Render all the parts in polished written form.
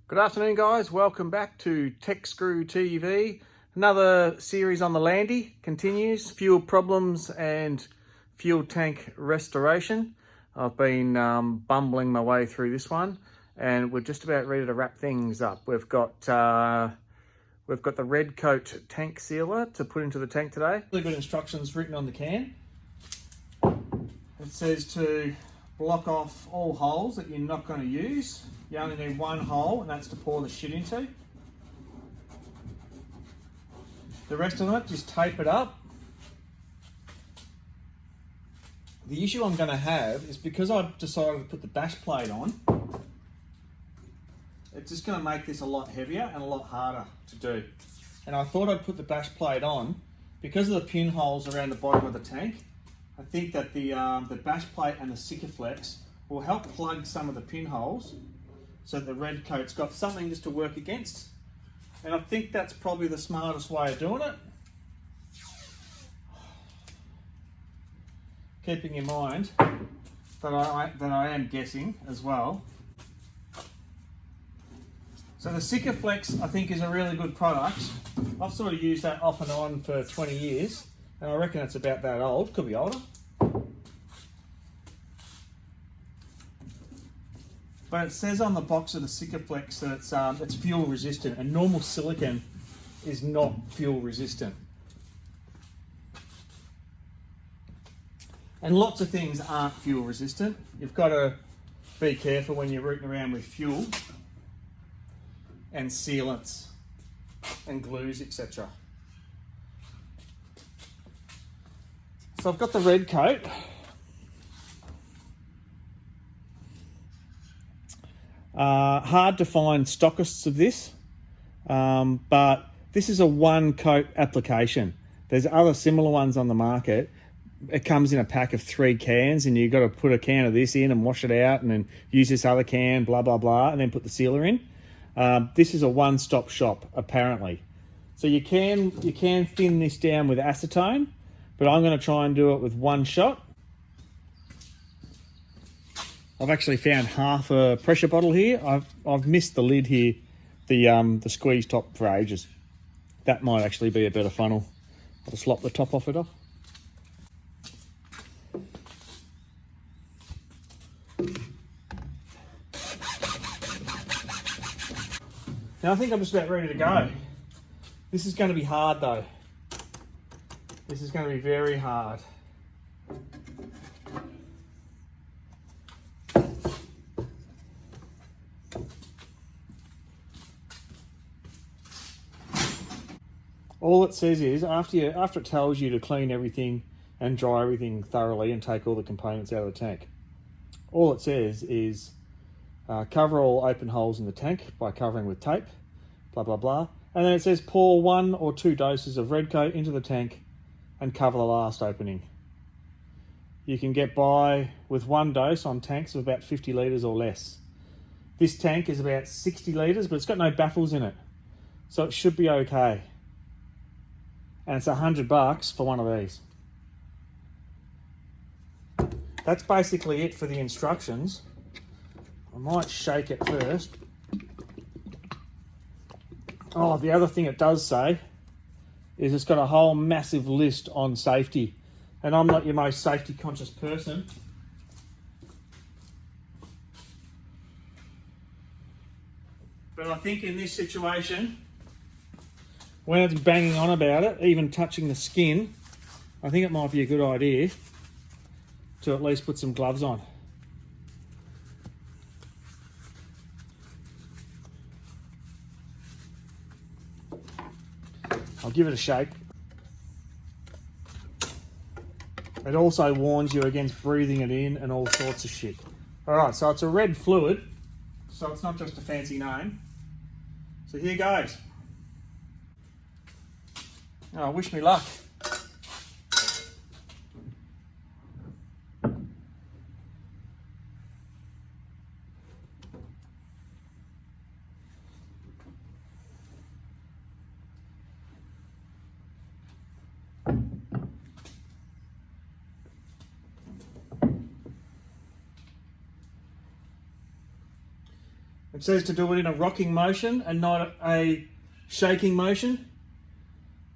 Good afternoon, guys. Welcome back to Tech Screw TV. Another series on the Landy continues, fuel problems and fuel tank restoration. I've been bumbling my way through this one, and we're just about ready to wrap things up. We've got the red-kote tank sealer to put into the tank today. Really good instructions written on the can. It says to block off all holes that you're not going to use. You only need one hole, and that's to pour the shit into. The rest of it, just tape it up. The issue I'm going to have is because I've decided to put the bash plate on, it's just going to make this a lot heavier and a lot harder to do. And I thought I'd put the bash plate on because of the pinholes around the bottom of the tank. I think that the bash plate and the Sikaflex will help plug some of the pinholes so that the red-kote's got something just to work against. And I think that's probably the smartest way of doing it. Keeping in mind that I am guessing as well. So the Sikaflex, I think, is a really good product. I've sort of used that off and on for 20 years, and I reckon it's about that old, could be older. But it says on the box of the Sikaflex that it's fuel resistant, and normal silicone is not fuel resistant. And lots of things aren't fuel resistant. You've got to be careful when you're rooting around with fuel and sealants and glues, etc. So I've got the red-kote. Hard to find stockists of this, but this is a one-coat application. There's other similar ones on the market. It comes in a pack of 3 cans, and you've got to put a can of this in and wash it out, and then use this other can, blah, blah, blah, and then put the sealer in. This is a one-stop shop, apparently. So you can thin this down with acetone, but I'm going to try and do it with one shot. I've actually found half a pressure bottle here. I've missed the lid here, the squeeze top for ages. That might actually be a better funnel. I'll just lop the top off it off. Now I think I'm just about ready to go. This is going to be hard though. This is going to be very hard. All it says is, after it tells you to clean everything and dry everything thoroughly and take all the components out of the tank, all it says is cover all open holes in the tank by covering with tape, blah, blah, blah. And then it says pour 1 or 2 doses of red-kote into the tank and cover the last opening. You can get by with 1 dose on tanks of about 50 litres or less. This tank is about 60 litres, but it's got no baffles in it, so it should be okay. And it's $100 for one of these. That's basically it for the instructions. I might shake it first. Oh, the other thing it does say is it's got a whole massive list on safety. And I'm not your most safety conscious person. But I think in this situation, when it's banging on about it, even touching the skin, I think it might be a good idea to at least put some gloves on. I'll give it a shake. It also warns you against breathing it in and all sorts of shit. Alright, so it's a red fluid, so it's not just a fancy name. So here goes. Oh, wish me luck. It says to do it in a rocking motion and not a shaking motion.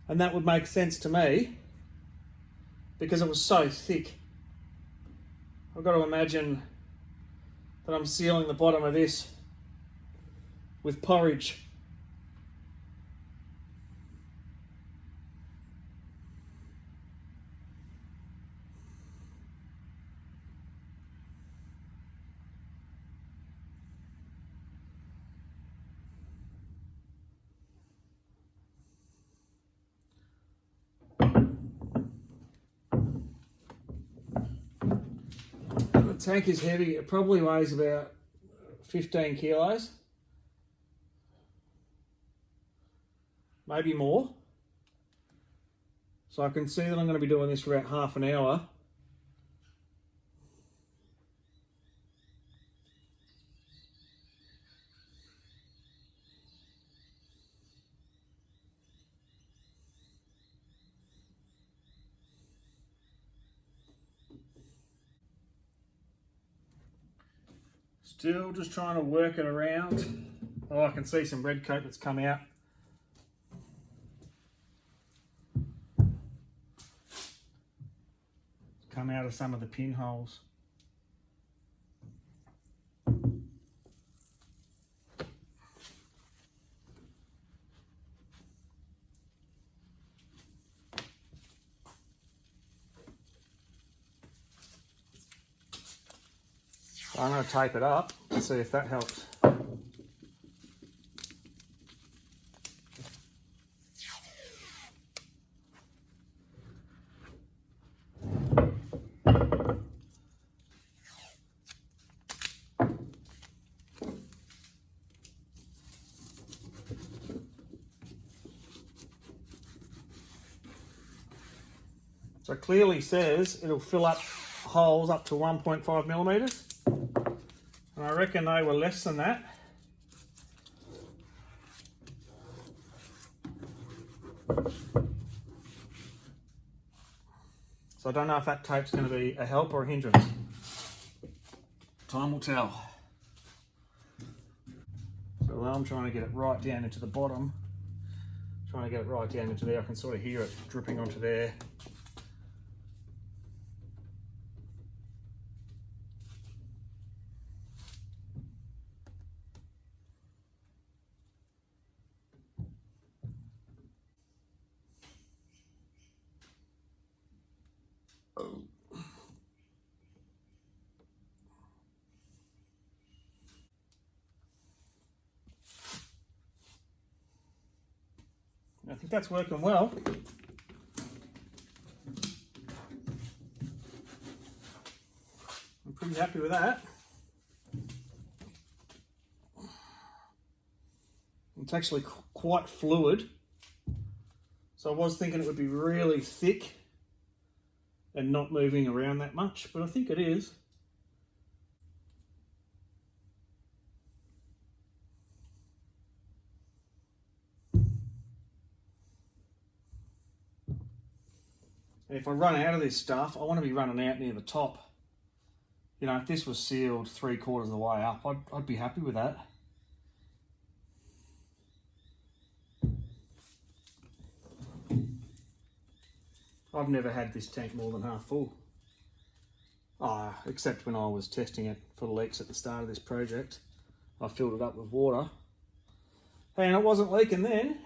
And that would make sense to me because it was so thick. I've got to imagine that I'm sealing the bottom of this with porridge. The tank is heavy. It probably weighs about 15 kilos. Maybe more. So I can see that I'm going to be doing this for about half an hour. Still just trying to work it around. Oh, I can see some red coat that's come out. It's come out of some of the pinholes. I'm going to tape it up and see if that helps. So it clearly says it'll fill up holes up to 1.5 millimeters. And I reckon they were less than that. So I don't know if that tape's going to be a help or a hindrance. Time will tell. So I'm trying to get it right down into the bottom. Trying to get it right down into there. I can sort of hear it dripping onto there. I think that's working well. I'm pretty happy with that. It's actually quite fluid. So I was thinking it would be really thick and not moving around that much, but I think it is. And if I run out of this stuff, I want to be running out near the top. You know, if this was sealed 3/4 of the way up, I'd be happy with that. I've never had this tank more than half full. Except when I was testing it for leaks at the start of this project. I filled it up with water. And it wasn't leaking then.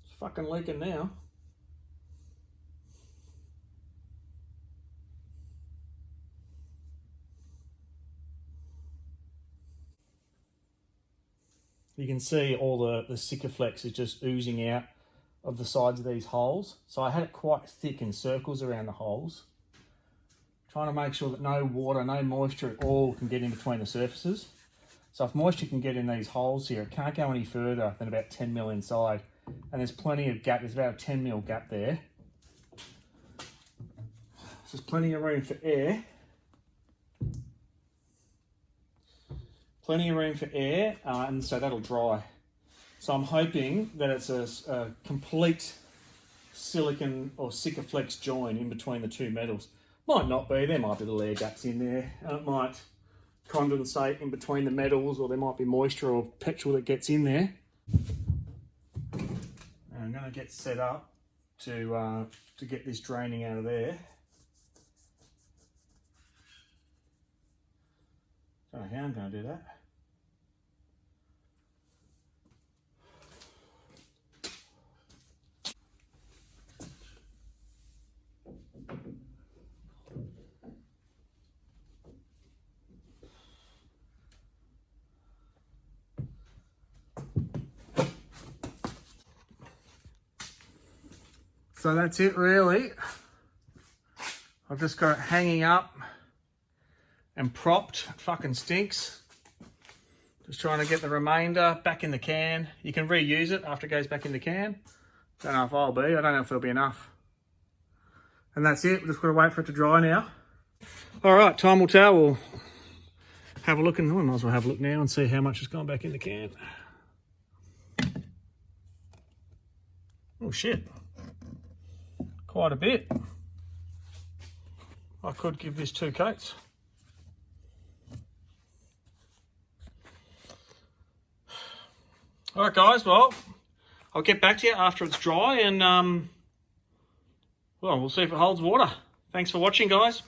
It's fucking leaking now. You can see all the Sikaflex is just oozing out of the sides of these holes. So I had it quite thick in circles around the holes. Trying to make sure that no water, no moisture at all can get in between the surfaces. So if moisture can get in these holes here, it can't go any further than about 10 mil inside. And there's plenty of gap, there's about a 10 mil gap there. So there's plenty of room for air. Plenty of room for air, and so that'll dry. So I'm hoping that it's a complete silicon or Sikaflex join in between the two metals. Might not be, there might be little air gaps in there, and it might condensate in between the metals, or there might be moisture or petrol that gets in there. And I'm going to get set up to get this draining out of there. Don't know how I'm going to do that. So that's it really. I've just got it hanging up and propped. It fucking stinks. Just trying to get the remainder back in the can. You can reuse it after it goes back in the can. Don't know if I'll be. I don't know if there'll be enough. And that's it. We're just got to wait for it to dry now. All right, time will tell. We'll have a look, and we might as well have a look now and see how much has gone back in the can. Oh shit. Quite a bit. I could give this 2 coats. All right, guys. Well, I'll get back to you after it's dry, and well, we'll see if it holds water. Thanks for watching, guys.